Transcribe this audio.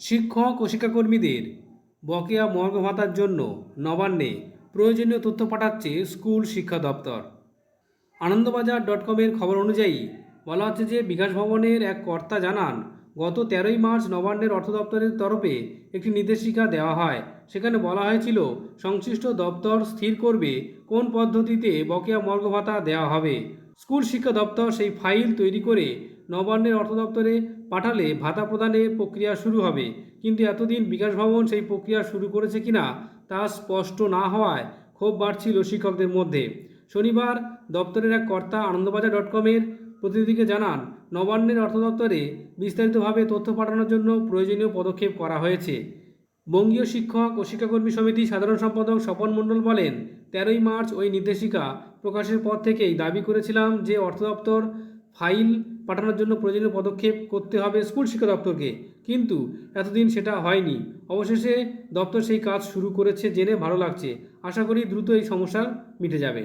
শিক্ষক ও শিক্ষাকর্মীদের বকেয়া মর্গ ভাতার জন্য নবান্নে প্রয়োজনীয় তথ্য পাঠাচ্ছে স্কুল শিক্ষা দপ্তর। আনন্দবাজার.com-এর খবর অনুযায়ী বলা হচ্ছে যে বিকাশ ভবনের এক কর্তা জানান, গত 13ই মার্চ নবান্নের অর্থ দপ্তরের তরফে একটি নির্দেশিকা দেওয়া হয়। সেখানে বলা হয়েছিল সংশ্লিষ্ট দপ্তর স্থির করবে কোন পদ্ধতিতে বকেয়া মর্গ ভাতা দেওয়া হবে। স্কুল শিক্ষা দপ্তর সেই ফাইল তৈরি করে নবান্নের অর্থ দপ্তরে পাঠালে ভাতা প্রদানের প্রক্রিয়া শুরু হবে। কিন্তু এতদিন বিকাশ ভবন সেই প্রক্রিয়া শুরু করেছে কিনা তা স্পষ্ট না হওয়ায় ক্ষোভ বাড়ছিল শিক্ষকদের মধ্যে। শনিবার দপ্তরের এক কর্তা আনন্দবাজার.com-এর প্রতিনিধিকে জানান, নবান্নের অর্থ দপ্তরে বিস্তারিতভাবে তথ্য পাঠানোর জন্য প্রয়োজনীয় পদক্ষেপ করা হয়েছে। বঙ্গীয় শিক্ষক ও শিক্ষাকর্মী সমিতি সাধারণ সম্পাদক স্বপন মণ্ডল বলেন, 13ই মার্চ ওই নির্দেশিকা প্রকাশের পর থেকেই দাবি করেছিলাম যে অর্থ দপ্তর ফাইল পাঠানোর জন্য প্রয়োজনীয় পদক্ষেপ করতে হবে স্কুল শিক্ষা দপ্তরকে, কিন্তু এতদিন সেটা হয়নি। অবশেষে দপ্তর সেই কাজ শুরু করেছে জেনে ভালো লাগছে। আশা করি দ্রুত এই সমস্যা মিটে যাবে।